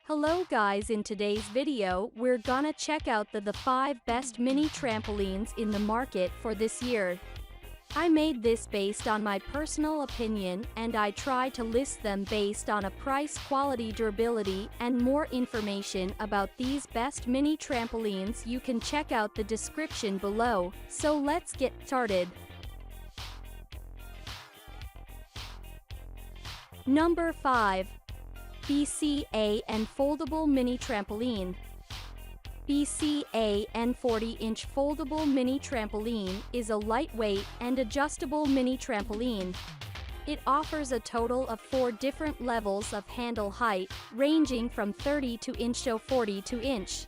Hello guys, in today's video, we're gonna check out the 5 best mini trampolines in the market for this year. I made this based on my personal opinion and I try to list them based on a price, quality, durability, and more information about these best mini trampolines. You can check out the description below, so let's get started. Number 5. BCAN Foldable Mini Trampoline. BCAN 40-inch Foldable Mini Trampoline is a lightweight and adjustable mini trampoline. It offers a total of 4 different levels of handle height, ranging from 32-inch to 42-inch.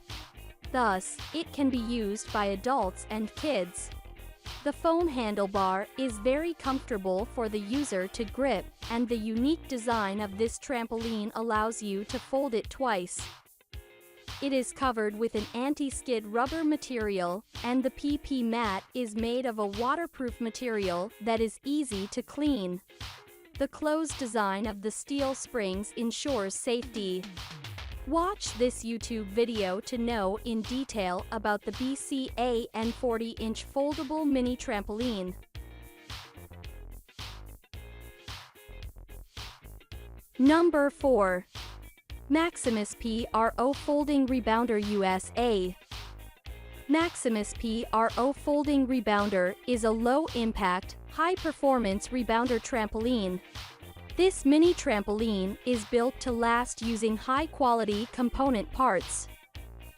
Thus, it can be used by adults and kids. The foam handlebar is very comfortable for the user to grip, and the unique design of this trampoline allows you to fold it twice. It is covered with an anti-skid rubber material, and the PP mat is made of a waterproof material that is easy to clean. The closed design of the steel springs ensures safety. Watch this YouTube video to know in detail about the BCAN 40-inch Foldable Mini Trampoline. Number 4. MaXimus Pro Folding Rebounder USA. MaXimus Pro Folding Rebounder is a low-impact, high-performance rebounder trampoline. This mini trampoline is built to last using high-quality component parts.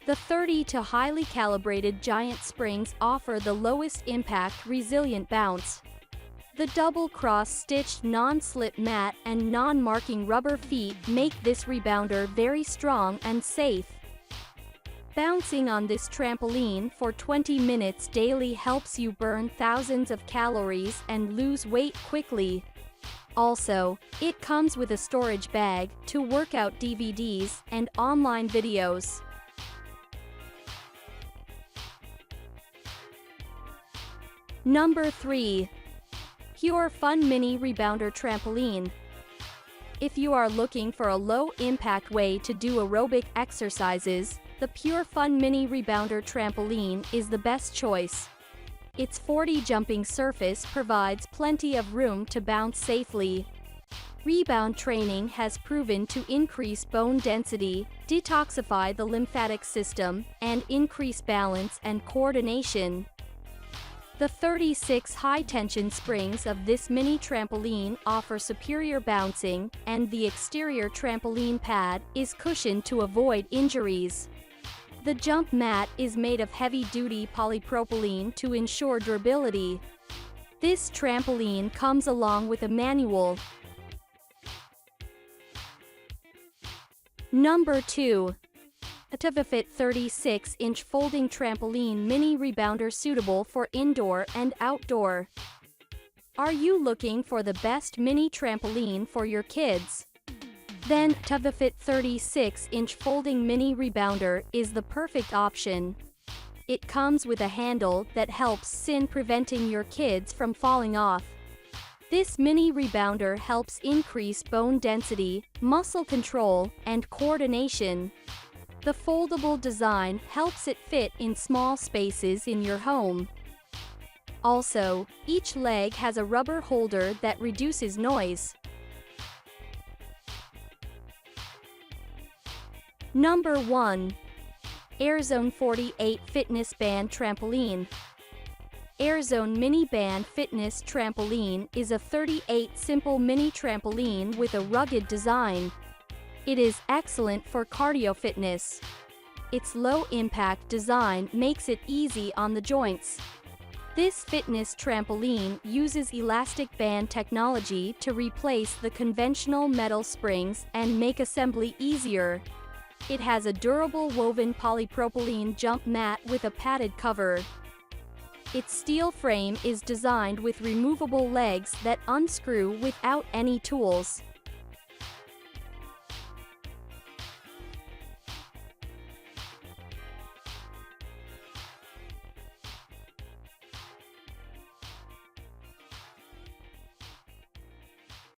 The 30 to highly calibrated giant springs offer the lowest impact resilient bounce. The double cross-stitched non-slip mat and non-marking rubber feet make this rebounder very strong and safe. Bouncing on this trampoline for 20 minutes daily helps you burn thousands of calories and lose weight quickly. Also, it comes with a storage bag to work out DVDs and online videos. Number 3. Pure Fun Mini Rebounder Trampoline. If you are looking for a low-impact way to do aerobic exercises, the Pure Fun Mini Rebounder Trampoline is the best choice. Its 40 jumping surface provides plenty of room to bounce safely. Rebound training has proven to increase bone density, detoxify the lymphatic system, and increase balance and coordination. The 36 high-tension springs of this mini trampoline offer superior bouncing, and the exterior trampoline pad is cushioned to avoid injuries. The jump mat is made of heavy-duty polypropylene to ensure durability. This trampoline comes along with a manual. Number 2. ATIVAFIT 36-inch Folding Trampoline Mini Rebounder suitable for indoor and outdoor. Are you looking for the best mini trampoline for your kids? Then ATIVAFIT 36-inch Folding Mini Rebounder is the perfect option. It comes with a handle that helps in preventing your kids from falling off. This mini rebounder helps increase bone density, muscle control, and coordination. The foldable design helps it fit in small spaces in your home. Also, each leg has a rubber holder that reduces noise. Number 1. Airzone 48 Fitness Band Trampoline. Airzone Mini Band Fitness Trampoline is a 38 simple mini trampoline with a rugged design. It is excellent for cardio fitness. Its low-impact design makes it easy on the joints. This fitness trampoline uses elastic band technology to replace the conventional metal springs and make assembly easier. It has a durable woven polypropylene jump mat with a padded cover. Its steel frame is designed with removable legs that unscrew without any tools.